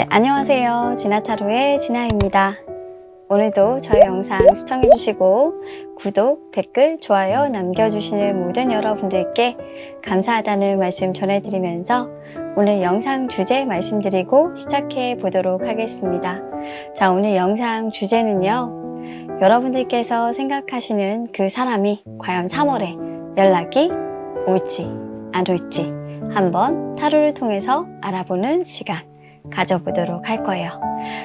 네, 안녕하세요. 진아타로의 진아입니다. 오늘도 저희 영상 시청해주시고 구독, 댓글, 좋아요 남겨주시는 모든 여러분들께 감사하다는 말씀 전해드리면서 오늘 영상 주제 말씀드리고 시작해 보도록 하겠습니다. 자, 오늘 영상 주제는요. 여러분들께서 생각하시는 그 사람이 과연 3월에 연락이 올지 안 올지 한번 타로를 통해서 알아보는 시간 가져보도록 할 거예요.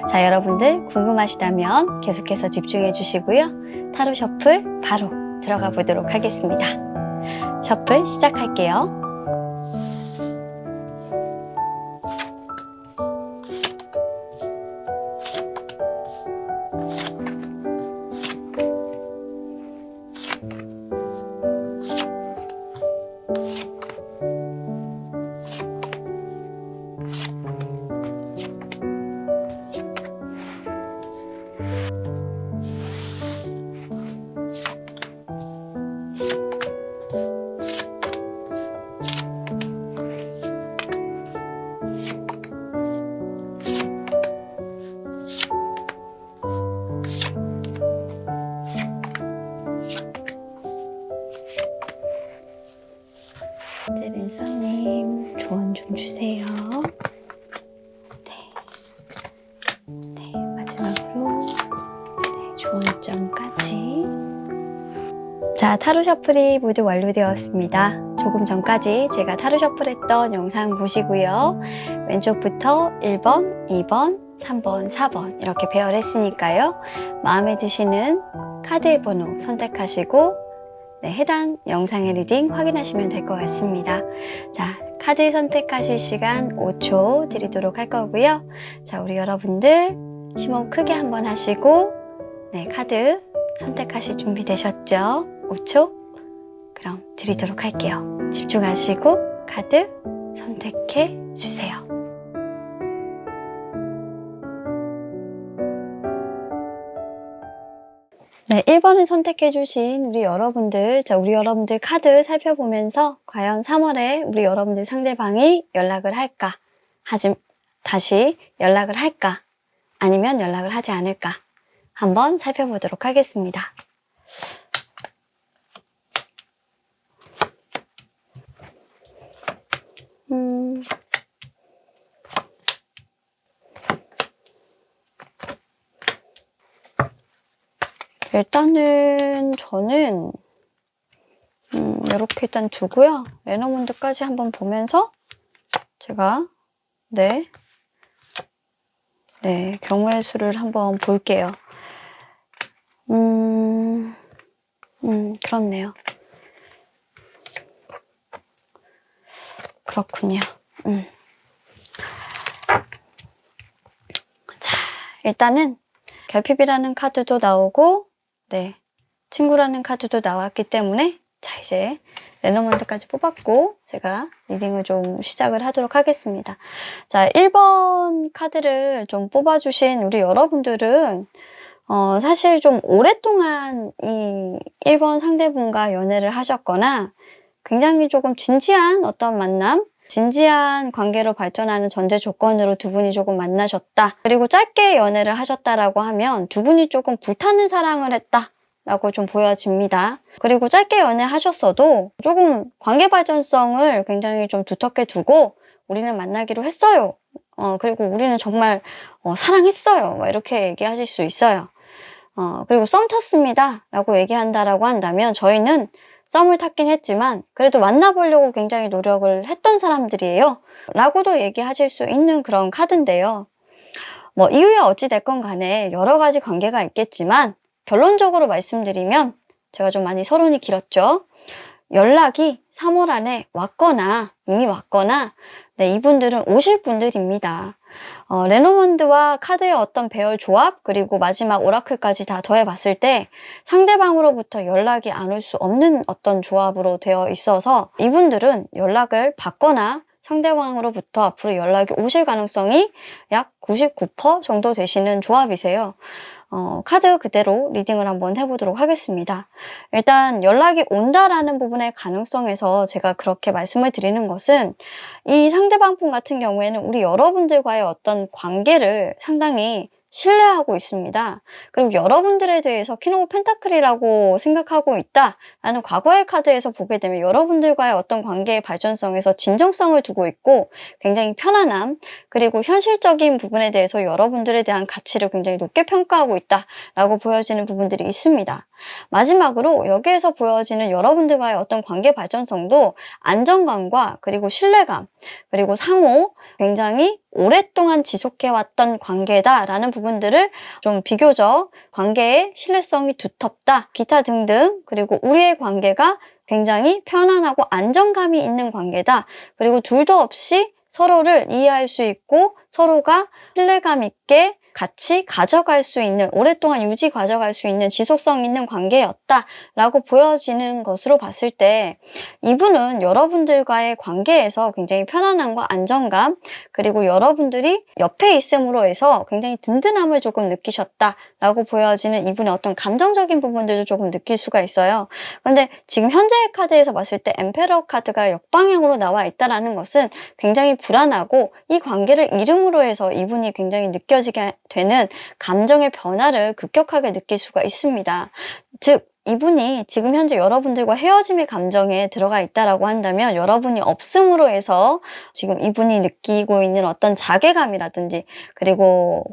자, 여러분들 궁금하시다면 계속해서 집중해 주시고요. 타로 셔플 바로 들어가 보도록 하겠습니다. 셔플 시작할게요. 랜서님 조언 좀 주세요. 네, 마지막으로 조언점까지. 자, 타로 셔플이 모두 완료되었습니다. 조금 전까지 제가 타로 셔플 했던 영상 보시고요. 왼쪽부터 1번, 2번, 3번, 4번 이렇게 배열했으니까요. 마음에 드시는 카드의 번호 선택하시고 해당 영상의 리딩 확인하시면 될 것 같습니다. 자, 카드 선택하실 시간 5초 드리도록 할 거고요. 자, 우리 여러분들 심호흡 크게 한번 하시고 카드 선택하실 준비 되셨죠? 5초? 그럼 드리도록 할게요. 집중하시고 카드 선택해 주세요. 네, 1번을 선택해주신 우리 여러분들, 자, 우리 여러분들 카드 살펴보면서 과연 3월에 우리 여러분들 상대방이 연락을 할까? 다시 연락을 할까? 아니면 연락을 하지 않을까? 한번 살펴보도록 하겠습니다. 일단은 저는 이렇게 일단 두고요. 레너몬드까지 한번 보면서 제가 경우의 수를 한번 볼게요. 그렇네요. 그렇군요. 자, 일단은 결핍이라는 카드도 나오고 친구라는 카드도 나왔기 때문에 자, 이제 레너먼드까지 뽑았고 제가 리딩을 좀 시작을 하도록 하겠습니다. 자, 1번 카드를 좀 뽑아주신 우리 여러분들은 사실 좀 오랫동안 이 1번 상대분과 연애를 하셨거나 굉장히 조금 진지한 어떤 만남, 진지한 관계로 발전하는 전제 조건으로 두 분이 조금 만나셨다. 그리고 짧게 연애를 하셨다라고 하면 두 분이 조금 불타는 사랑을 했다 라고 좀 보여집니다. 그리고 짧게 연애하셨어도 조금 관계 발전성을 굉장히 좀 두텁게 두고 우리는 만나기로 했어요. 그리고 우리는 정말 사랑했어요. 이렇게 얘기하실 수 있어요. 그리고 썸 탔습니다 라고 얘기한다라고 한다면 저희는 썸을 탔긴 했지만 그래도 만나보려고 굉장히 노력을 했던 사람들이에요 라고도 얘기하실 수 있는 그런 카드인데요. 이후에 어찌됐건 간에 여러 가지 관계가 있겠지만 결론적으로 말씀드리면 제가 좀 많이 서론이 길었죠. 연락이 3월 안에 왔거나 이미 왔거나 이분들은 오실 분들입니다. 레노먼드와 카드의 어떤 배열 조합 그리고 마지막 오라클까지 다 더해봤을 때 상대방으로부터 연락이 안 올 수 없는 어떤 조합으로 되어 있어서 이분들은 연락을 받거나 상대방으로부터 앞으로 연락이 오실 가능성이 약 99% 정도 되시는 조합이세요. 카드 그대로 리딩을 한번 해보도록 하겠습니다. 일단 연락이 온다라는 부분의 가능성에서 제가 그렇게 말씀을 드리는 것은 이 상대방 분 같은 경우에는 우리 여러분들과의 어떤 관계를 상당히 신뢰하고 있습니다. 그리고 여러분들에 대해서 퀸 오브 펜타클이라고 생각하고 있다라는 과거의 카드에서 보게 되면 여러분들과의 어떤 관계의 발전성에서 진정성을 두고 있고 굉장히 편안함, 그리고 현실적인 부분에 대해서 여러분들에 대한 가치를 굉장히 높게 평가하고 있다라고 보여지는 부분들이 있습니다. 마지막으로 여기에서 보여지는 여러분들과의 어떤 관계 발전성도 안정감과 그리고 신뢰감, 그리고 상호, 굉장히 오랫동안 지속해왔던 관계다라는 부분들을 좀 비교적 관계의 신뢰성이 두텁다, 기타 등등, 그리고 우리의 관계가 굉장히 편안하고 안정감이 있는 관계다. 그리고 둘도 없이 서로를 이해할 수 있고 서로가 신뢰감 있게 같이 가져갈 수 있는, 오랫동안 가져갈 수 있는 지속성 있는 관계였다라고 보여지는 것으로 봤을 때 이분은 여러분들과의 관계에서 굉장히 편안함과 안정감, 그리고 여러분들이 옆에 있음으로 해서 굉장히 든든함을 조금 느끼셨다라고 보여지는 이분의 어떤 감정적인 부분들도 조금 느낄 수가 있어요. 근데 지금 현재의 카드에서 봤을 때 엠페러 카드가 역방향으로 나와 있다는 것은 굉장히 불안하고 이 관계를 잃음으로 해서 이분이 굉장히 느껴지게 되는 감정의 변화를 급격하게 느낄 수가 있습니다. 즉 이분이 지금 현재 여러분들과 헤어짐의 감정에 들어가 있다라고 한다면 여러분이 없음으로 해서 지금 이분이 느끼고 있는 어떤 자괴감이라든지, 그리고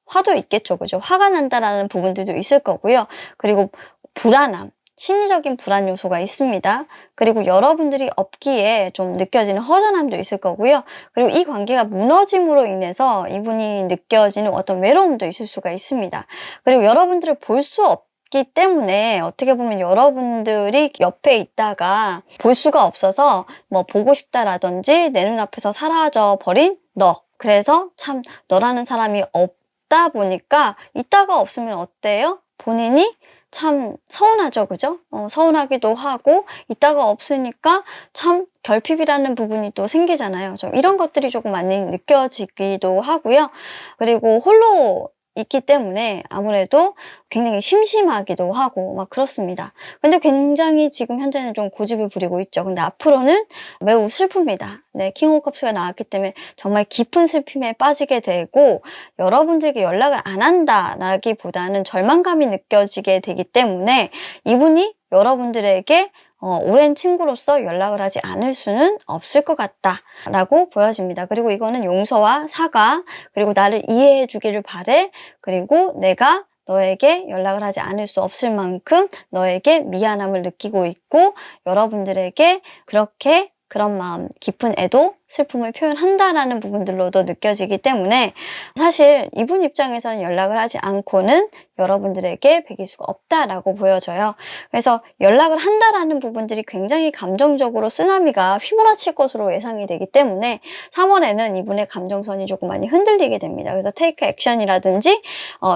화도 있겠죠. 그죠? 화가 난다라는 부분들도 있을 거고요. 그리고 불안함, 심리적인 불안 요소가 있습니다. 그리고 여러분들이 없기에 좀 느껴지는 허전함도 있을 거고요. 그리고 이 관계가 무너짐으로 인해서 이분이 느껴지는 어떤 외로움도 있을 수가 있습니다. 그리고 여러분들을 볼 수 없기 때문에 어떻게 보면 여러분들이 옆에 있다가 볼 수가 없어서 뭐 보고 싶다라든지 내 눈앞에서 사라져 버린 너, 그래서 참 너라는 사람이 없다 보니까 있다가 없으면 어때요? 본인이 참 서운하죠, 그죠? 서운하기도 하고 있다가 없으니까 참 결핍이라는 부분이 또 생기잖아요. 좀 이런 것들이 조금 많이 느껴지기도 하고요. 그리고 홀로 있기 때문에 아무래도 굉장히 심심하기도 하고 막 그렇습니다. 근데 굉장히 지금 현재는 좀 고집을 부리고 있죠. 근데 앞으로는 매우 슬픕니다. 네, 킹 오브 컵스가 나왔기 때문에 정말 깊은 슬픔에 빠지게 되고 여러분들에게 연락을 안 한다라기보다는 절망감이 느껴지게 되기 때문에 이분이 여러분들에게 오랜 친구로서 연락을 하지 않을 수는 없을 것 같다라고 보여집니다. 그리고 이거는 용서와 사과, 그리고 나를 이해해 주기를 바래, 그리고 내가 너에게 연락을 하지 않을 수 없을 만큼 너에게 미안함을 느끼고 있고 여러분들에게 그렇게 그런 마음, 깊은 애도, 슬픔을 표현한다라는 부분들로도 느껴지기 때문에 사실 이분 입장에서는 연락을 하지 않고는 여러분들에게 베길 수가 없다라고 보여져요. 그래서 연락을 한다라는 부분들이 굉장히 감정적으로 쓰나미가 휘몰아칠 것으로 예상이 되기 때문에 3월에는 이분의 감정선이 조금 많이 흔들리게 됩니다. 그래서 테이크 액션이라든지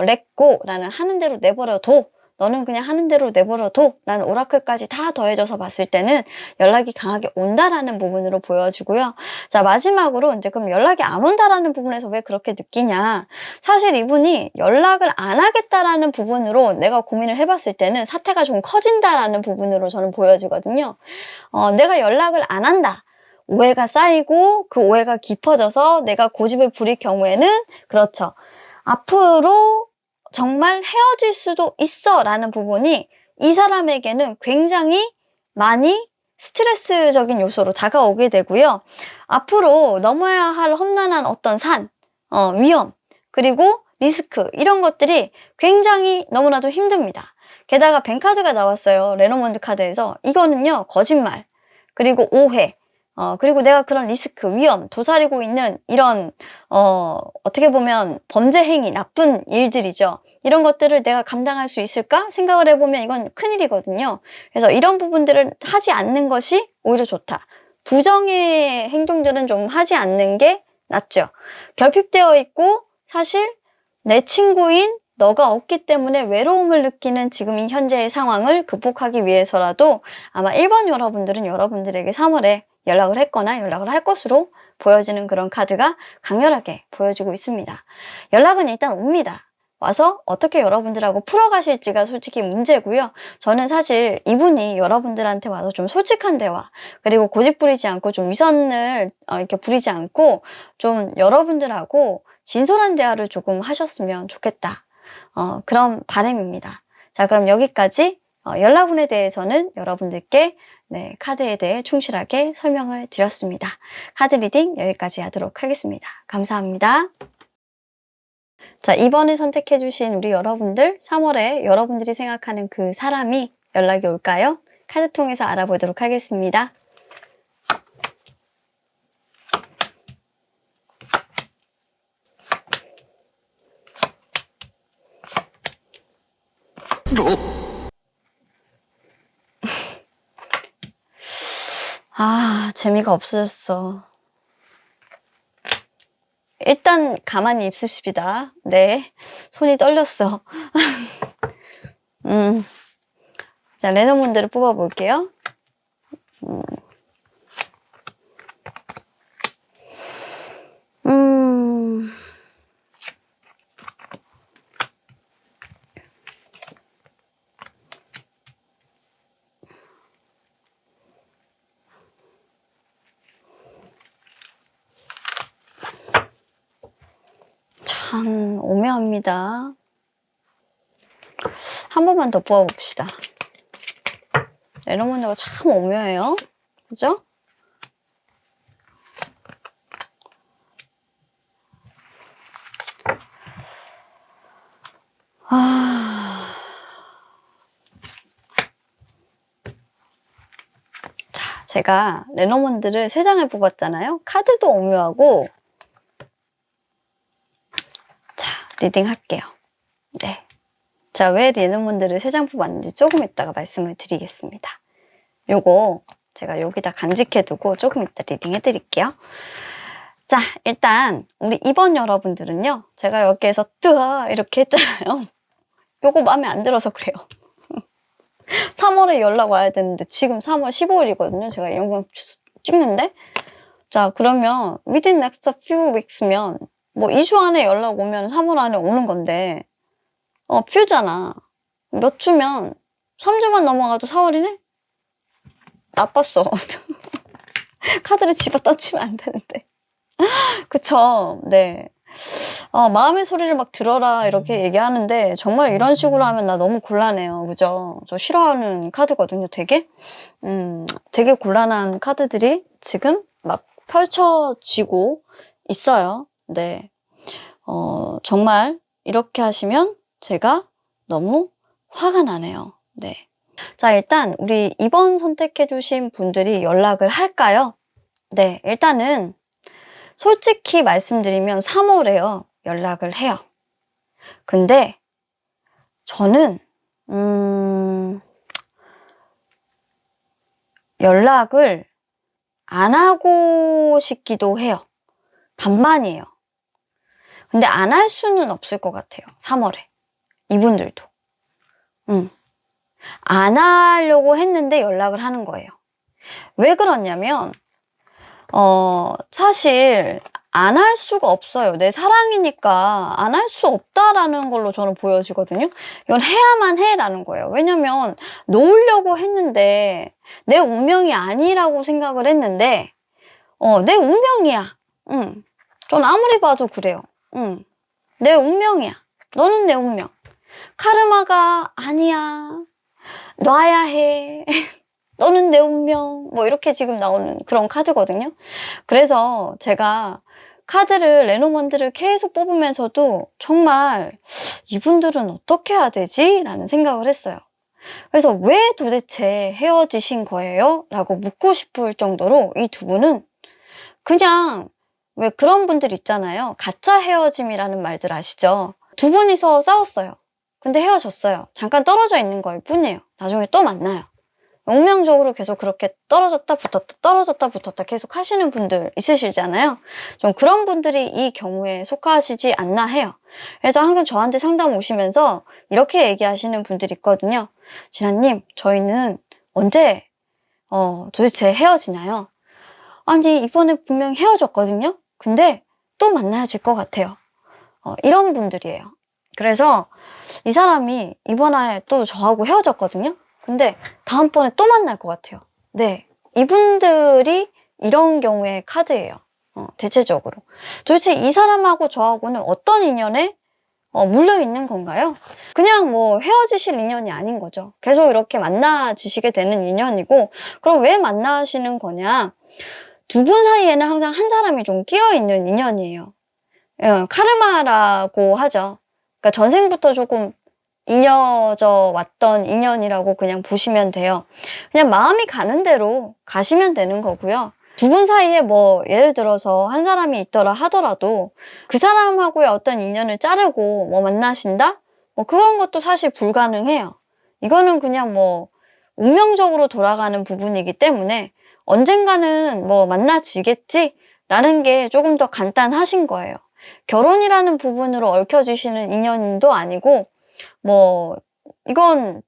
let go라는 하는 대로 내버려둬, 너는 그냥 하는 대로 내버려둬 라는 오라클까지 다 더해져서 봤을 때는 연락이 강하게 온다라는 부분으로 보여지고요. 자, 마지막으로 이제 그럼 연락이 안 온다라는 부분에서 왜 그렇게 느끼냐. 사실 이분이 연락을 안 하겠다라는 부분으로 내가 고민을 해봤을 때는 사태가 좀 커진다라는 부분으로 저는 보여지거든요. 내가 연락을 안 한다. 오해가 쌓이고 그 오해가 깊어져서 내가 고집을 부릴 경우에는 그렇죠. 앞으로 정말 헤어질 수도 있어 라는 부분이 이 사람에게는 굉장히 많이 스트레스적인 요소로 다가오게 되고요. 앞으로 넘어야 할 험난한 어떤 산, 위험, 그리고 리스크 이런 것들이 굉장히 너무나도 힘듭니다. 게다가 뱅카드가 나왔어요. 레노먼드 카드에서. 이거는요. 거짓말, 그리고 오해, 그리고 내가 그런 리스크, 위험, 도사리고 있는 이런 어떻게 보면 범죄 행위, 나쁜 일들이죠. 이런 것들을 내가 감당할 수 있을까? 생각을 해보면 이건 큰일이거든요. 그래서 이런 부분들을 하지 않는 것이 오히려 좋다. 부정의 행동들은 좀 하지 않는 게 낫죠. 결핍되어 있고 사실 내 친구인 너가 없기 때문에 외로움을 느끼는 지금 이 현재의 상황을 극복하기 위해서라도 아마 1번 여러분들은 여러분들에게 3월에 연락을 했거나 연락을 할 것으로 보여지는 그런 카드가 강렬하게 보여지고 있습니다. 연락은 일단 옵니다. 와서 어떻게 여러분들하고 풀어가실지가 솔직히 문제고요. 저는 사실 이분이 여러분들한테 와서 좀 솔직한 대화, 그리고 고집 부리지 않고 좀 위선을 이렇게 부리지 않고 좀 여러분들하고 진솔한 대화를 조금 하셨으면 좋겠다. 그런 바람입니다. 자, 그럼 여기까지 연락운에 대해서는 여러분들께 네, 카드에 대해 충실하게 설명을 드렸습니다. 카드 리딩 여기까지 하도록 하겠습니다. 감사합니다. 자, 이번에 선택해주신 우리 여러분들, 3월에 여러분들이 생각하는 그 사람이 연락이 올까요? 카드 통해서 알아보도록 하겠습니다. 아, 재미가 없어졌어. 일단 가만히 있읍시다. 네, 손이 떨렸어. 자, 레노몬드를 뽑아볼게요. 참 오묘합니다. 한 번만 더 뽑아봅시다. 레노몬드가 참 오묘해요. 그죠? 자, 제가 레노몬드를 3장을 뽑았잖아요. 카드도 오묘하고. 자, 리딩 할게요. 네. 자, 왜 레노몬드를 3장 뽑았는지 조금 이따가 말씀을 드리겠습니다. 요거 제가 여기다 간직해두고 조금 이따 리딩 해드릴게요. 자, 일단 우리 2번 여러분들은요, 제가 여기에서 뜨아 이렇게 했잖아요. 요거 마음에 안 들어서 그래요. 3월에 연락 와야 되는데 지금 3월 15일이거든요. 제가 이 영상 찍는데. 자, 그러면 within next few weeks면 뭐 2주 안에 연락 오면 3월 안에 오는 건데 few잖아. 몇 주면 3주만 넘어가도 4월이네? 나빴어. 카드를 집어 던지면 안 되는데. 그쵸? 네. 마음의 소리를 막 들어라 이렇게 얘기하는데 정말 이런 식으로 하면 나 너무 곤란해요. 그죠? 저 싫어하는 카드거든요, 되게. 되게 곤란한 카드들이 지금 막 펼쳐지고 있어요. 네. 정말 이렇게 하시면 제가 너무 화가 나네요. 네. 자, 일단 우리 2번 선택해주신 분들이 연락을 할까요? 네, 일단은 솔직히 말씀드리면 3월에요. 연락을 해요. 근데 저는 연락을 안 하고 싶기도 해요. 반반이에요. 근데 안 할 수는 없을 것 같아요. 3월에. 이분들도. 안 하려고 했는데 연락을 하는 거예요. 왜 그러냐면 사실 안 할 수가 없어요. 내 사랑이니까 안 할 수 없다라는 걸로 저는 보여지거든요. 이건 해야만 해라는 거예요. 왜냐면 놓으려고 했는데 내 운명이 아니라고 생각을 했는데 내 운명이야. 전 아무리 봐도 그래요. 내 운명이야. 너는 내 운명. 카르마가 아니야. 놔야 해. 너는 내 운명. 뭐 이렇게 지금 나오는 그런 카드거든요. 그래서 제가 카드를, 레노먼드를 계속 뽑으면서도 정말 이분들은 어떻게 해야 되지? 라는 생각을 했어요. 그래서 왜 도대체 헤어지신 거예요? 라고 묻고 싶을 정도로 이 두 분은 그냥 왜 그런 분들 있잖아요. 가짜 헤어짐이라는 말들 아시죠? 두 분이서 싸웠어요. 근데 헤어졌어요. 잠깐 떨어져 있는 거일 뿐이에요. 나중에 또 만나요. 운명적으로 계속 그렇게 떨어졌다 붙었다 떨어졌다 붙었다 계속 하시는 분들 있으시잖아요. 좀 그런 분들이 이 경우에 속하시지 않나 해요. 그래서 항상 저한테 상담 오시면서 이렇게 얘기하시는 분들이 있거든요. 진아님, 저희는 언제 도대체 헤어지나요? 아니, 이번에 분명히 헤어졌거든요. 근데 또 만나질 것 같아요. 이런 분들이에요. 그래서 이 사람이 이번에 또 저하고 헤어졌거든요. 근데 다음번에 또 만날 것 같아요. 네. 이분들이 이런 경우의 카드예요. 대체적으로. 도대체 이 사람하고 저하고는 어떤 인연에 물려 있는 건가요? 그냥 뭐 헤어지실 인연이 아닌 거죠. 계속 이렇게 만나지시게 되는 인연이고, 그럼 왜 만나시는 거냐? 두 분 사이에는 항상 한 사람이 좀 끼어 있는 인연이에요. 카르마라고 하죠. 그러니까 전생부터 조금 이어져 왔던 인연이라고 그냥 보시면 돼요. 그냥 마음이 가는 대로 가시면 되는 거고요. 두 분 사이에 뭐 예를 들어서 한 사람이 있더라 하더라도 그 사람하고의 어떤 인연을 자르고 뭐 만나신다? 뭐 그런 것도 사실 불가능해요. 이거는 그냥 뭐 운명적으로 돌아가는 부분이기 때문에 언젠가는 뭐 만나지겠지라는 게 조금 더 간단하신 거예요. 결혼이라는 부분으로 얽혀지시는 인연도 아니고 뭐 이건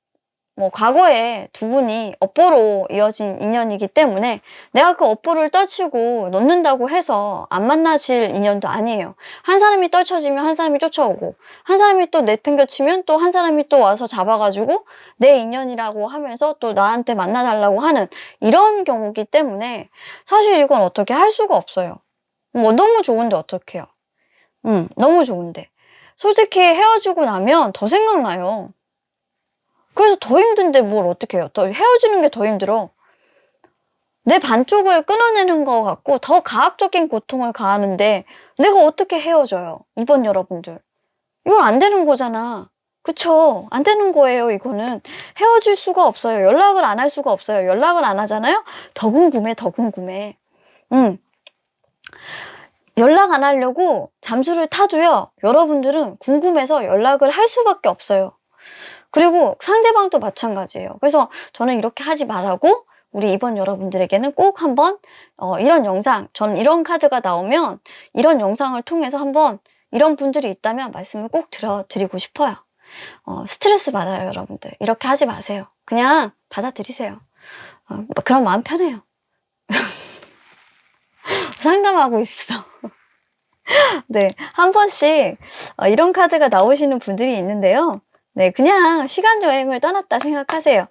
뭐 과거에 두 분이 업보로 이어진 인연이기 때문에 내가 그 업보를 떨치고 놓는다고 해서 안 만나실 인연도 아니에요. 한 사람이 떨쳐지면 한 사람이 쫓아오고 한 사람이 또 내팽겨치면 또 한 사람이 또 와서 잡아가지고 내 인연이라고 하면서 또 나한테 만나달라고 하는 이런 경우기 때문에 사실 이건 어떻게 할 수가 없어요. 뭐 너무 좋은데 어떡해요. 너무 좋은데. 솔직히 헤어지고 나면 더 생각나요. 그래서 더 힘든데 뭘 어떻게 해요. 더 헤어지는 게 더 힘들어. 내 반쪽을 끊어내는 것 같고 더 가학적인 고통을 가하는데 내가 어떻게 헤어져요. 이번 여러분들. 이건 안 되는 거잖아. 그쵸? 안 되는 거예요, 이거는. 헤어질 수가 없어요. 연락을 안 할 수가 없어요. 연락을 안 하잖아요? 더 궁금해, 더 궁금해. 연락 안 하려고 잠수를 타도요, 여러분들은 궁금해서 연락을 할 수밖에 없어요. 그리고 상대방도 마찬가지예요. 그래서 저는 이렇게 하지 말라고 우리 이번 여러분들에게는 꼭 한번 이런 영상, 저는 이런 카드가 나오면 이런 영상을 통해서 한번 이런 분들이 있다면 말씀을 꼭 드리고 싶어요. 스트레스 받아요, 여러분들. 이렇게 하지 마세요. 그냥 받아들이세요. 그럼 마음 편해요. 상담하고 있어. 네, 한 번씩 이런 카드가 나오시는 분들이 있는데요. 네, 그냥 시간 여행을 떠났다 생각하세요.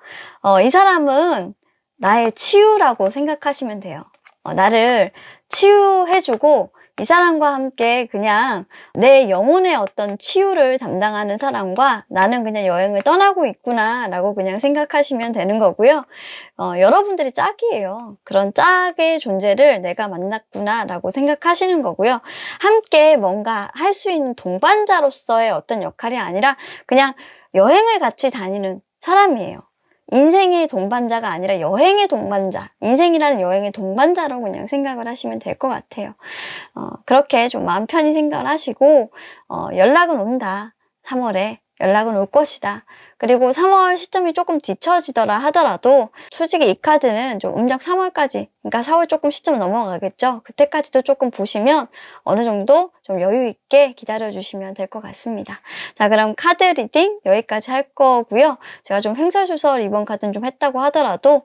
이 사람은 나의 치유라고 생각하시면 돼요. 나를 치유해주고 이 사람과 함께 그냥 내 영혼의 어떤 치유를 담당하는 사람과 나는 그냥 여행을 떠나고 있구나 라고 그냥 생각하시면 되는 거고요. 여러분들이 짝이에요. 그런 짝의 존재를 내가 만났구나 라고 생각하시는 거고요. 함께 뭔가 할 수 있는 동반자로서의 어떤 역할이 아니라 그냥 여행을 같이 다니는 사람이에요. 인생의 동반자가 아니라 여행의 동반자, 인생이라는 여행의 동반자로 그냥 생각을 하시면 될 것 같아요. 그렇게 좀 마음 편히 생각을 하시고 연락은 온다. 3월에 연락은 올 것이다. 그리고 3월 시점이 조금 뒤처지더라 하더라도 솔직히 이 카드는 좀 음력 3월까지, 그러니까 4월 조금 시점 넘어가겠죠. 그때까지도 조금 보시면 어느 정도 좀 여유 있게 기다려 주시면 될 것 같습니다. 자, 그럼 카드 리딩 여기까지 할 거고요. 제가 좀 횡설수설 이번 카드는 좀 했다고 하더라도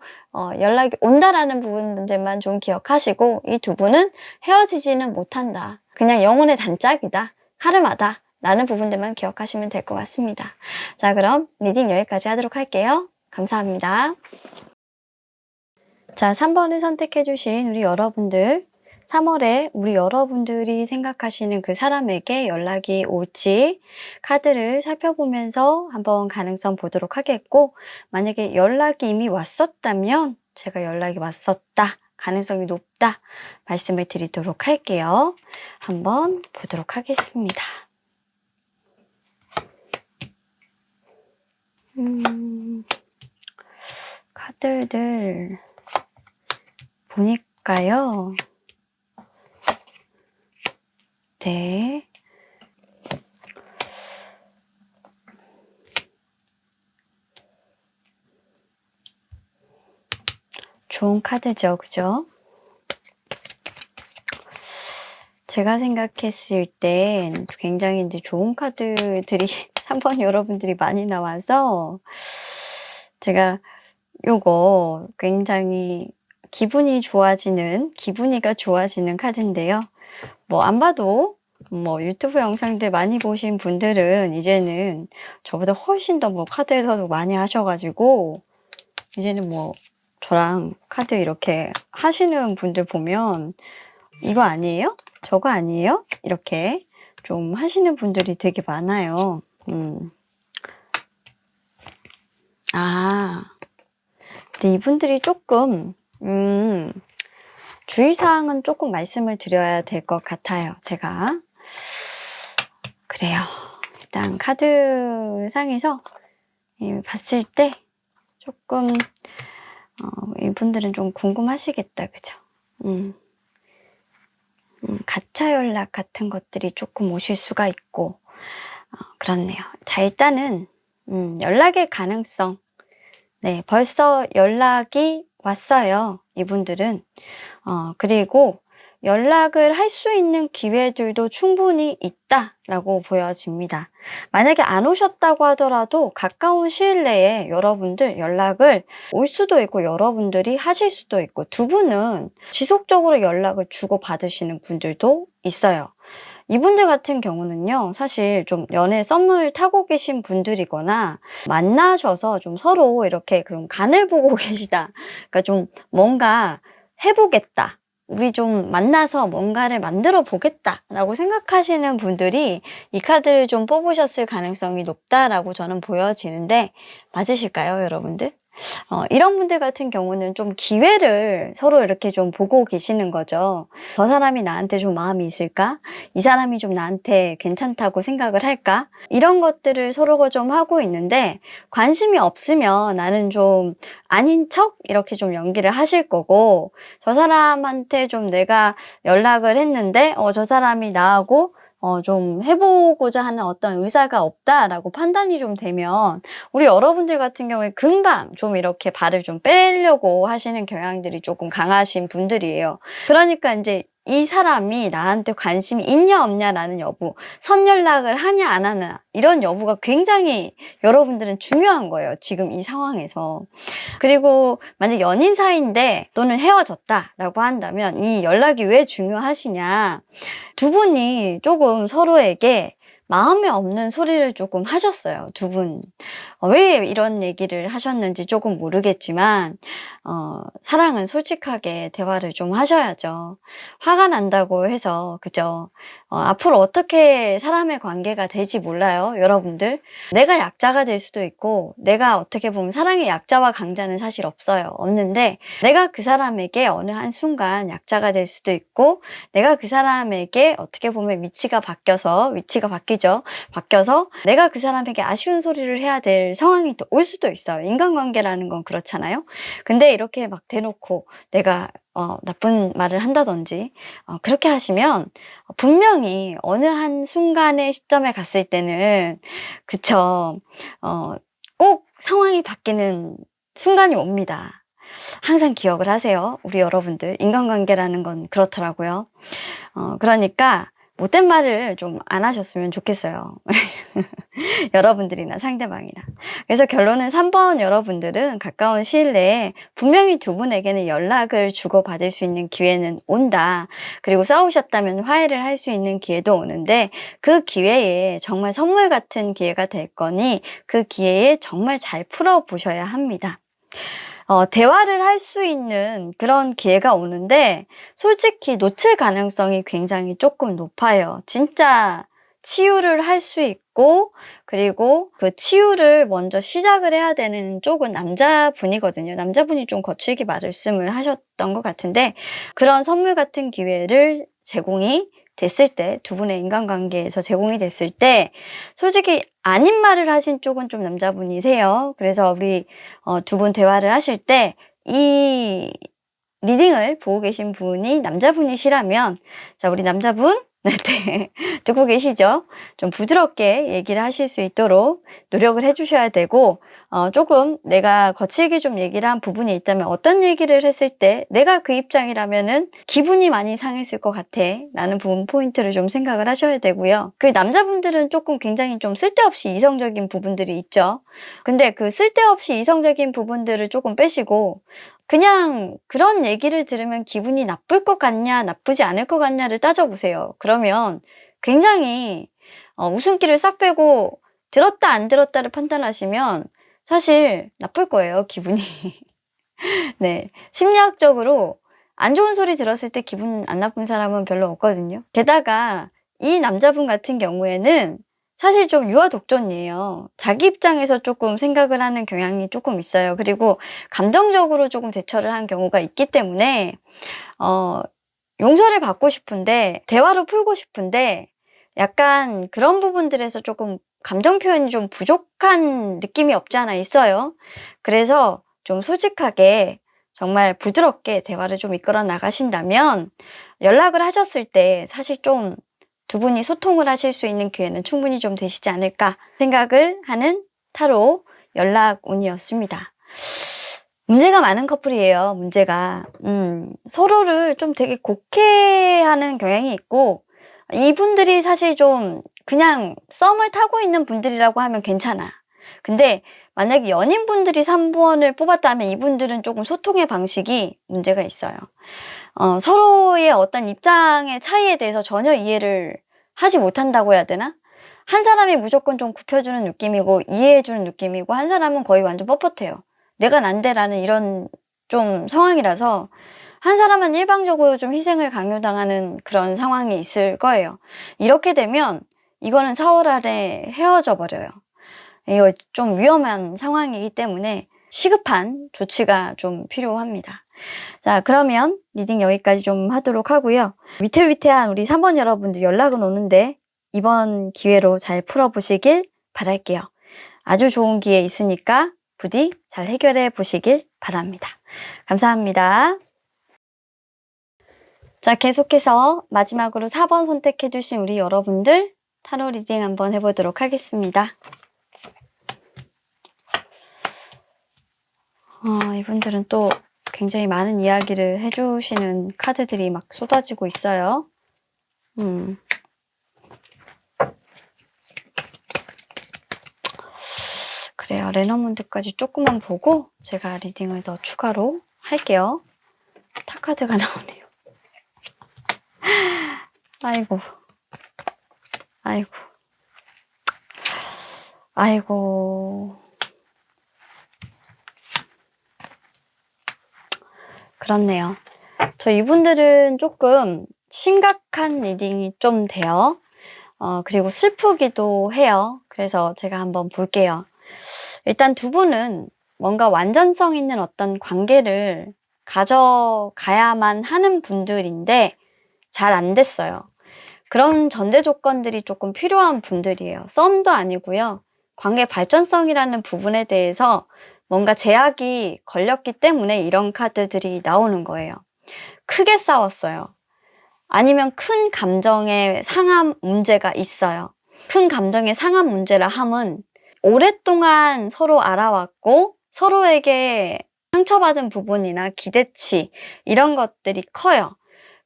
연락이 온다라는 부분들만 좀 기억하시고 이 두 분은 헤어지지는 못한다. 그냥 영혼의 단짝이다. 카르마다. 라는 부분들만 기억하시면 될 것 같습니다. 자, 그럼 리딩 여기까지 하도록 할게요. 감사합니다. 자, 3번을 선택해 주신 우리 여러분들, 3월에 우리 여러분들이 생각하시는 그 사람에게 연락이 올지 카드를 살펴보면서 한번 가능성 보도록 하겠고, 만약에 연락이 이미 왔었다면 제가 연락이 왔었다, 가능성이 높다 말씀을 드리도록 할게요. 한번 보도록 하겠습니다. 카드들 보니까요. 네. 좋은 카드죠, 그죠? 제가 생각했을 땐 굉장히 이제 좋은 카드들이 3번 여러분들이 많이 나와서 제가 요거 굉장히 기분이가 좋아지는 카드인데요. 뭐 안 봐도 뭐 유튜브 영상들 많이 보신 분들은 이제는 저보다 훨씬 더 뭐 카드에서도 많이 하셔가지고 이제는 뭐 저랑 카드 이렇게 하시는 분들 보면 이거 아니에요? 저거 아니에요? 이렇게 좀 하시는 분들이 되게 많아요. 근데 이분들이 조금 주의사항은 조금 말씀을 드려야 될 것 같아요. 제가 그래요. 일단 카드상에서 봤을 때 조금 이분들은 좀 궁금하시겠다. 그죠? 가차 연락 같은 것들이 조금 오실 수가 있고 그렇네요. 자, 일단은 연락의 가능성. 네, 벌써 연락이 왔어요. 이분들은. 그리고 연락을 할 수 있는 기회들도 충분히 있다라고 보여집니다. 만약에 안 오셨다고 하더라도 가까운 시일 내에 여러분들 연락을 올 수도 있고 여러분들이 하실 수도 있고 두 분은 지속적으로 연락을 주고받으시는 분들도 있어요. 이분들 같은 경우는요, 사실 좀 연애 썸을 타고 계신 분들이거나 만나셔서 좀 서로 이렇게 그럼 간을 보고 계시다. 그러니까 좀 뭔가 해보겠다. 우리 좀 만나서 뭔가를 만들어 보겠다라고 생각하시는 분들이 이 카드를 좀 뽑으셨을 가능성이 높다라고 저는 보여지는데 맞으실까요, 여러분들? 이런 분들 같은 경우는 좀 기회를 서로 이렇게 좀 보고 계시는 거죠. 저 사람이 나한테 좀 마음이 있을까? 이 사람이 좀 나한테 괜찮다고 생각을 할까? 이런 것들을 서로가 좀 하고 있는데 관심이 없으면 나는 좀 아닌 척 이렇게 좀 연기를 하실 거고 저 사람한테 좀 내가 연락을 했는데 저 사람이 나하고 좀 해보고자 하는 어떤 의사가 없다라고 판단이 좀 되면 우리 여러분들 같은 경우에 금방 좀 이렇게 발을 좀 빼려고 하시는 경향들이 조금 강하신 분들이에요. 그러니까 이제 이 사람이 나한테 관심이 있냐 없냐라는 여부, 선연락을 하냐 안 하냐 이런 여부가 굉장히 여러분들은 중요한 거예요. 지금 이 상황에서. 그리고 만약 연인 사이인데 또는 헤어졌다라고 한다면 이 연락이 왜 중요하시냐. 두 분이 조금 서로에게 마음에 없는 소리를 조금 하셨어요. 두 분. 왜 이런 얘기를 하셨는지 조금 모르겠지만 사랑은 솔직하게 대화를 좀 하셔야죠. 화가 난다고 해서 그죠? 앞으로 어떻게 사람의 관계가 될지 몰라요. 여러분들. 내가 약자가 될 수도 있고 내가 어떻게 보면 사랑의 약자와 강자는 사실 없어요. 없는데 내가 그 사람에게 어느 한순간 약자가 될 수도 있고 내가 그 사람에게 어떻게 보면 위치가 바뀌죠. 바뀌어서 내가 그 사람에게 아쉬운 소리를 해야 될 상황이 또 올 수도 있어요. 인간관계라는 건 그렇잖아요. 근데 이렇게 막 대놓고 내가 나쁜 말을 한다든지 그렇게 하시면 분명히 어느 한 순간의 시점에 갔을 때는 그쵸. 꼭 상황이 바뀌는 순간이 옵니다. 항상 기억을 하세요. 우리 여러분들. 인간관계라는 건 그렇더라고요. 그러니까 못된 말을 좀 안 하셨으면 좋겠어요. 여러분들이나 상대방이나. 그래서 결론은 3번 여러분들은 가까운 시일 내에 분명히 두 분에게는 연락을 주고받을 수 있는 기회는 온다. 그리고 싸우셨다면 화해를 할 수 있는 기회도 오는데 그 기회에 정말 선물 같은 기회가 될 거니 그 기회에 정말 잘 풀어보셔야 합니다. 대화를 할 수 있는 그런 기회가 오는데 솔직히 놓칠 가능성이 굉장히 조금 높아요. 진짜 치유를 할 수 있고 그리고 그 치유를 먼저 시작을 해야 되는 쪽은 남자분이거든요. 남자분이 좀 거칠게 말씀을 하셨던 것 같은데 그런 선물 같은 기회를 제공이 됐을 때, 두 분의 인간관계에서 제공이 됐을 때 솔직히 아닌 말을 하신 쪽은 좀 남자분이세요. 그래서 우리 두 분 대화를 하실 때 이 리딩을 보고 계신 분이 남자분이시라면 자, 우리 남자분 네, 듣고 계시죠? 좀 부드럽게 얘기를 하실 수 있도록 노력을 해주셔야 되고 조금 내가 거칠게 좀 얘기를 한 부분이 있다면 어떤 얘기를 했을 때 내가 그 입장이라면은 기분이 많이 상했을 것 같아 라는 부분 포인트를 좀 생각을 하셔야 되고요. 그 남자분들은 조금 굉장히 좀 쓸데없이 이성적인 부분들이 있죠. 근데 그 쓸데없이 이성적인 부분들을 조금 빼시고 그냥 그런 얘기를 들으면 기분이 나쁠 것 같냐, 나쁘지 않을 것 같냐를 따져보세요. 그러면 굉장히 웃음기를 싹 빼고 들었다 안 들었다를 판단하시면 사실 나쁠 거예요, 기분이. 네, 심리학적으로 안 좋은 소리 들었을 때 기분 안 나쁜 사람은 별로 없거든요. 게다가 이 남자분 같은 경우에는 사실 좀 유아 독존이에요. 자기 입장에서 조금 생각을 하는 경향이 조금 있어요. 그리고 감정적으로 조금 대처를 한 경우가 있기 때문에 용서를 받고 싶은데, 대화로 풀고 싶은데 약간 그런 부분들에서 조금 감정 표현이 좀 부족한 느낌이 없지 않아 있어요. 그래서 좀 솔직하게 정말 부드럽게 대화를 좀 이끌어 나가신다면 연락을 하셨을 때 사실 좀 두 분이 소통을 하실 수 있는 기회는 충분히 좀 되시지 않을까 생각을 하는 타로 연락운이었습니다. 문제가 많은 커플이에요. 문제가 서로를 좀 되게 곡해하는 경향이 있고, 이분들이 사실 좀 그냥 썸을 타고 있는 분들이라고 하면 괜찮아. 근데 만약에 연인분들이 3번을 뽑았다면 이분들은 조금 소통의 방식이 문제가 있어요. 서로의 어떤 입장의 차이에 대해서 전혀 이해를 하지 못한다고 해야 되나? 한 사람이 무조건 좀 굽혀주는 느낌이고 이해해주는 느낌이고, 한 사람은 거의 완전 뻣뻣해요. 내가 난데라는 이런 좀 상황이라서 한 사람은 일방적으로 좀 희생을 강요당하는 그런 상황이 있을 거예요. 이렇게 되면 이거는 4월 안에 헤어져 버려요. 이거 좀 위험한 상황이기 때문에 시급한 조치가 좀 필요합니다. 자, 그러면 리딩 여기까지 좀 하도록 하고요. 위태위태한 우리 3번 여러분들 연락은 오는데 이번 기회로 잘 풀어보시길 바랄게요. 아주 좋은 기회 있으니까 부디 잘 해결해 보시길 바랍니다. 감사합니다. 자, 계속해서 마지막으로 4번 선택해 주신 우리 여러분들 타로 리딩 한번 해보도록 하겠습니다. 이분들은 또 굉장히 많은 이야기를 해주시는 카드들이 막 쏟아지고 있어요. 그래요. 레너문드까지 조금만 보고 제가 리딩을 더 추가로 할게요. 타카드가 나오네요. 아이고. 아이고. 아이고. 그렇네요. 저 이분들은 조금 심각한 리딩이 좀 돼요. 그리고 슬프기도 해요. 그래서 제가 한번 볼게요. 일단 두 분은 뭔가 완전성 있는 어떤 관계를 가져가야만 하는 분들인데 잘 안 됐어요. 그런 전제 조건들이 조금 필요한 분들이에요. 썸도 아니고요. 관계 발전성이라는 부분에 대해서 뭔가 제약이 걸렸기 때문에 이런 카드들이 나오는 거예요. 크게 싸웠어요. 아니면 큰 감정의 상함 문제가 있어요. 큰 감정의 상함 문제라 함은 오랫동안 서로 알아왔고 서로에게 상처받은 부분이나 기대치 이런 것들이 커요.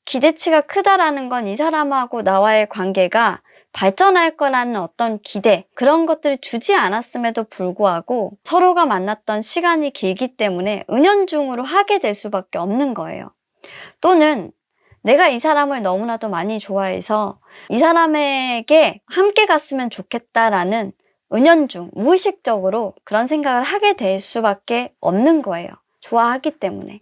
기대치가 크다라는 건 이 사람하고 나와의 관계가 발전할 거라는 어떤 기대, 그런 것들을 주지 않았음에도 불구하고 서로가 만났던 시간이 길기 때문에 은연중으로 하게 될 수밖에 없는 거예요. 또는 내가 이 사람을 너무나도 많이 좋아해서 이 사람에게 함께 갔으면 좋겠다라는 은연중, 무의식적으로 그런 생각을 하게 될 수밖에 없는 거예요. 좋아하기 때문에.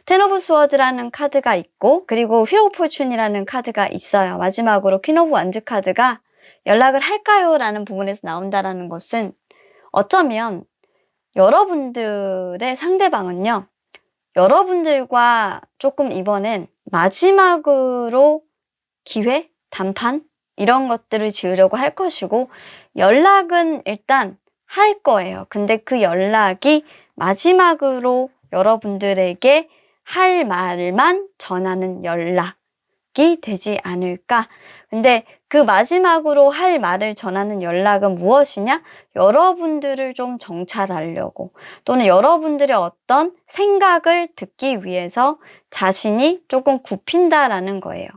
텐 오브 스워드라는 카드가 있고, 그리고 휠 오브 포춘이라는 카드가 있어요. 마지막으로 퀸 오브 완즈 카드가 연락을 할까요? 라는 부분에서 나온다라는 것은 어쩌면 여러분들의 상대방은요, 여러분들과 조금 이번엔 마지막으로 기회, 단판 이런 것들을 지으려고 할 것이고, 연락은 일단 할 거예요. 근데 그 연락이 마지막으로 여러분들에게 할 말만 전하는 연락이 되지 않을까. 근데 그 마지막으로 할 말을 전하는 연락은 무엇이냐? 여러분들을 좀 정찰하려고, 또는 여러분들의 어떤 생각을 듣기 위해서 자신이 조금 굽힌다라는 거예요.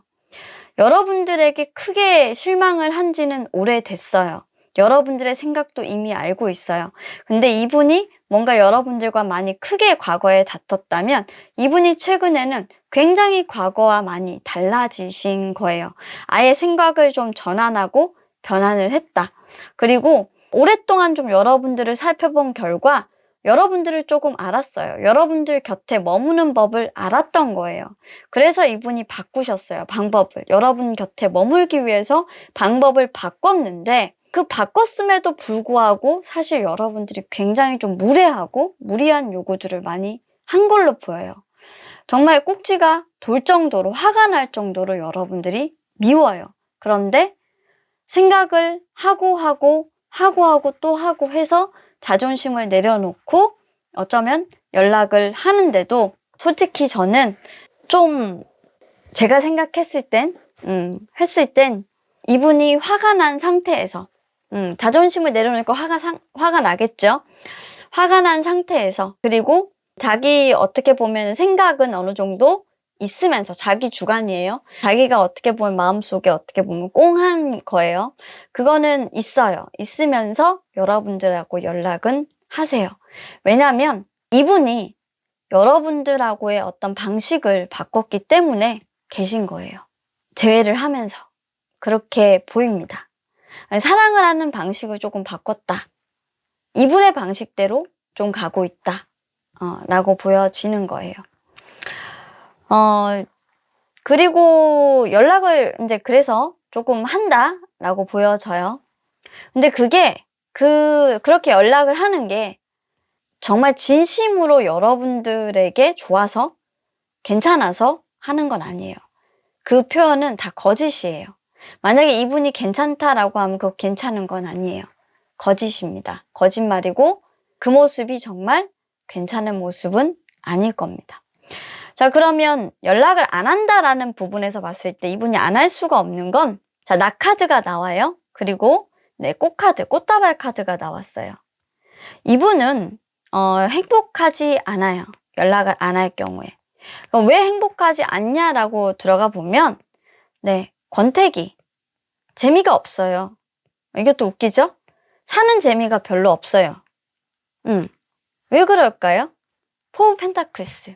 여러분들에게 크게 실망을 한 지는 오래됐어요. 여러분들의 생각도 이미 알고 있어요. 근데 이분이 뭔가 여러분들과 많이 크게 과거에 다퉜다면 이분이 최근에는 굉장히 과거와 많이 달라지신 거예요. 아예 생각을 좀 전환하고 변환을 했다. 그리고 오랫동안 좀 여러분들을 살펴본 결과 여러분들을 조금 알았어요. 여러분들 곁에 머무는 법을 알았던 거예요. 그래서 이분이 바꾸셨어요. 방법을. 여러분 곁에 머물기 위해서 방법을 바꿨는데 그 바꿨음에도 불구하고 사실 여러분들이 굉장히 좀 무례하고 무리한 요구들을 많이 한 걸로 보여요. 정말 꼭지가 돌 정도로 화가 날 정도로 여러분들이 미워요. 그런데 생각을 하고 또 하고 해서 자존심을 내려놓고 어쩌면 연락을 하는데도 솔직히 저는 좀 제가 생각했을 땐 이분이 화가 난 상태에서 자존심을 내려놓으니까 화가 나겠죠. 화가 난 상태에서 그리고 자기 어떻게 보면 생각은 어느 정도 있으면서 자기 주관이에요. 자기가 어떻게 보면 마음속에 어떻게 보면 꽁한 거예요. 그거는 있어요. 있으면서 여러분들하고 연락은 하세요. 왜냐하면 이분이 여러분들하고의 어떤 방식을 바꿨기 때문에 계신 거예요. 재회를 하면서 그렇게 보입니다. 사랑을 하는 방식을 조금 바꿨다. 이분의 방식대로 좀 가고 있다. 라고 보여지는 거예요. 그리고 연락을 이제 그래서 조금 한다라고 보여져요. 근데 그게 그렇게 연락을 하는 게 정말 진심으로 여러분들에게 좋아서 괜찮아서 하는 건 아니에요. 그 표현은 다 거짓이에요. 만약에 이분이 괜찮다라고 하면 그거 괜찮은 건 아니에요. 거짓입니다. 거짓말이고 그 모습이 정말 괜찮은 모습은 아닐 겁니다. 자, 그러면 연락을 안 한다라는 부분에서 봤을 때 이분이 안 할 수가 없는 건 자, 낙카드가 나와요. 그리고 네, 꽃카드, 꽃다발 카드가 나왔어요. 이분은 행복하지 않아요. 연락을 안 할 경우에. 그럼 왜 행복하지 않냐라고 들어가 보면 네, 권태기. 재미가 없어요. 이것도 웃기죠? 사는 재미가 별로 없어요. 왜 그럴까요? 포 펜타클스.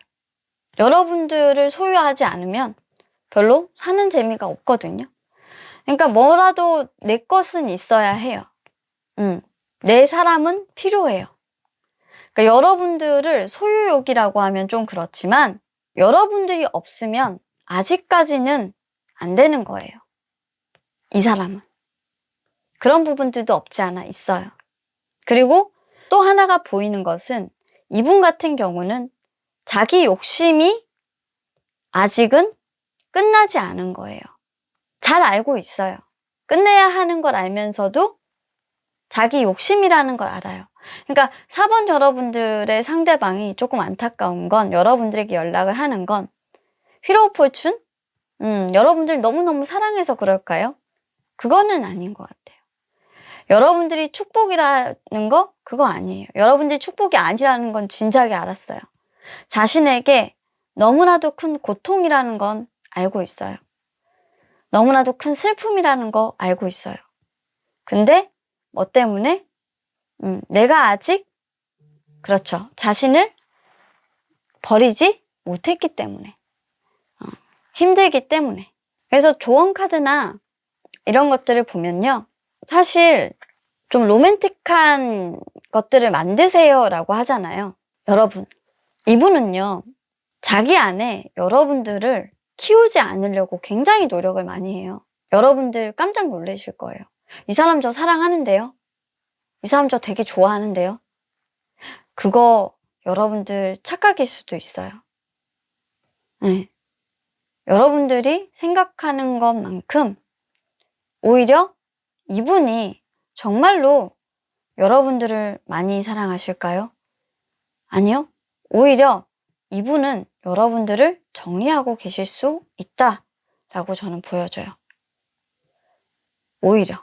여러분들을 소유하지 않으면 별로 사는 재미가 없거든요. 그러니까 뭐라도 내 것은 있어야 해요. 내 사람은 필요해요. 그러니까 여러분들을 소유욕이라고 하면 좀 그렇지만 여러분들이 없으면 아직까지는 안 되는 거예요. 이 사람은. 그런 부분들도 없지 않아 있어요. 그리고 또 하나가 보이는 것은 이분 같은 경우는 자기 욕심이 아직은 끝나지 않은 거예요. 잘 알고 있어요. 끝내야 하는 걸 알면서도 자기 욕심이라는 걸 알아요. 그러니까 4번 여러분들의 상대방이 조금 안타까운 건 여러분들에게 연락을 하는 건 휠 오브 포춘? 여러분들 너무너무 사랑해서 그럴까요? 그거는 아닌 것 같아요. 여러분들이 축복이라는 거? 그거 아니에요. 여러분들이 축복이 아니라는 건 진작에 알았어요. 자신에게 너무나도 큰 고통이라는 건 알고 있어요. 너무나도 큰 슬픔이라는 거 알고 있어요. 근데 뭐 때문에? 내가 아직 그렇죠. 자신을 버리지 못했기 때문에. 힘들기 때문에. 그래서 조언 카드나 이런 것들을 보면요. 사실 좀 로맨틱한 것들을 만드세요 라고 하잖아요. 여러분, 이분은요. 자기 안에 여러분들을 키우지 않으려고 굉장히 노력을 많이 해요. 여러분들 깜짝 놀라실 거예요. 이 사람 저 사랑하는데요? 이 사람 저 되게 좋아하는데요? 그거 여러분들 착각일 수도 있어요. 네. 여러분들이 생각하는 것만큼 오히려 이분이 정말로 여러분들을 많이 사랑하실까요? 아니요. 오히려 이분은 여러분들을 정리하고 계실 수 있다라고 저는 보여져요. 오히려.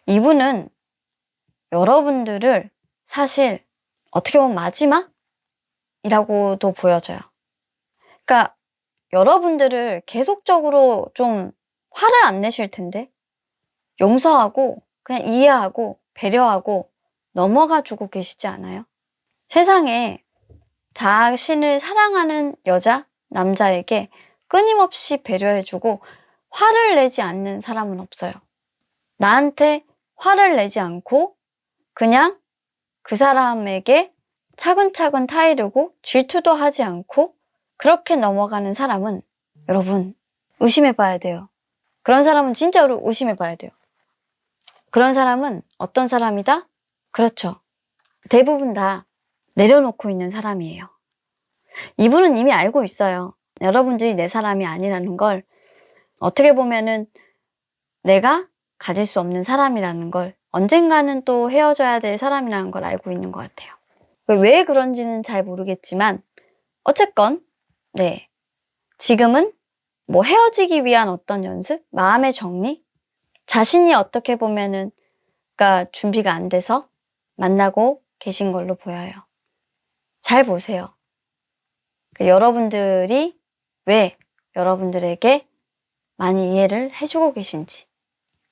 이분은 여러분들을 사실 어떻게 보면 마지막이라고도 보여져요. 그러니까 여러분들을 계속적으로 좀 화를 안 내실 텐데 용서하고 그냥 이해하고 배려하고 넘어가 주고 계시지 않아요? 세상에 자신을 사랑하는 여자, 남자에게 끊임없이 배려해주고 화를 내지 않는 사람은 없어요. 나한테 화를 내지 않고 그냥 그 사람에게 차근차근 타이르고 질투도 하지 않고 그렇게 넘어가는 사람은 여러분 의심해봐야 돼요. 그런 사람은 진짜로 의심해봐야 돼요. 그런 사람은 어떤 사람이다? 그렇죠. 대부분 다 내려놓고 있는 사람이에요. 이분은 이미 알고 있어요. 여러분들이 내 사람이 아니라는 걸, 어떻게 보면은 내가 가질 수 없는 사람이라는 걸, 언젠가는 또 헤어져야 될 사람이라는 걸 알고 있는 것 같아요. 왜 그런지는 잘 모르겠지만 어쨌건 네, 지금은 뭐 헤어지기 위한 어떤 연습? 마음의 정리? 자신이 어떻게 보면은 그러니까 준비가 안 돼서 만나고 계신 걸로 보여요. 잘 보세요. 여러분들이 왜 여러분들에게 많이 이해를 해주고 계신지.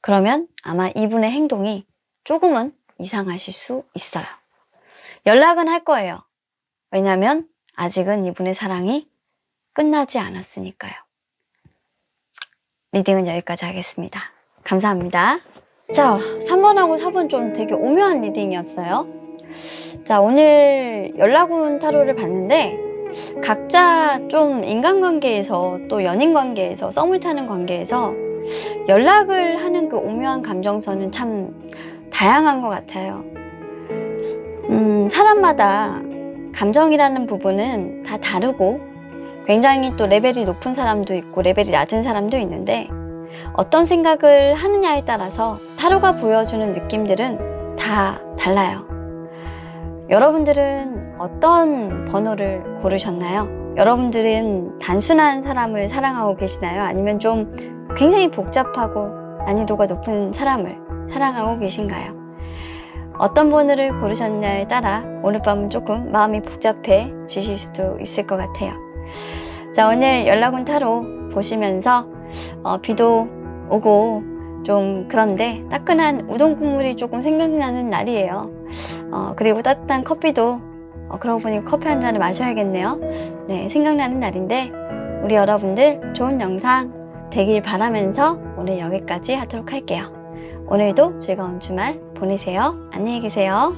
그러면 아마 이분의 행동이 조금은 이상하실 수 있어요. 연락은 할 거예요. 왜냐면 아직은 이분의 사랑이 끝나지 않았으니까요. 리딩은 여기까지 하겠습니다. 감사합니다. 자, 3번하고 4번 좀 되게 오묘한 리딩이었어요. 자, 오늘 연락운 타로를 봤는데 각자 좀 인간관계에서 또 연인관계에서 썸을 타는 관계에서 연락을 하는 그 오묘한 감정선은 참 다양한 것 같아요. 사람마다 감정이라는 부분은 다 다르고 굉장히 또 레벨이 높은 사람도 있고 레벨이 낮은 사람도 있는데 어떤 생각을 하느냐에 따라서 타로가 보여주는 느낌들은 다 달라요. 여러분들은 어떤 번호를 고르셨나요? 여러분들은 단순한 사람을 사랑하고 계시나요? 아니면 좀 굉장히 복잡하고 난이도가 높은 사람을 사랑하고 계신가요? 어떤 번호를 고르셨냐에 따라 오늘 밤은 조금 마음이 복잡해지실 수도 있을 것 같아요. 자, 오늘 연락운 타로 보시면서 비도 오고 좀 그런데 따끈한 우동 국물이 조금 생각나는 날이에요. 그리고 따뜻한 커피도 그러고 보니 커피 한 잔을 마셔야겠네요. 네, 생각나는 날인데 우리 여러분들 좋은 영상 되길 바라면서 오늘 여기까지 하도록 할게요. 오늘도 즐거운 주말 보내세요. 안녕히 계세요.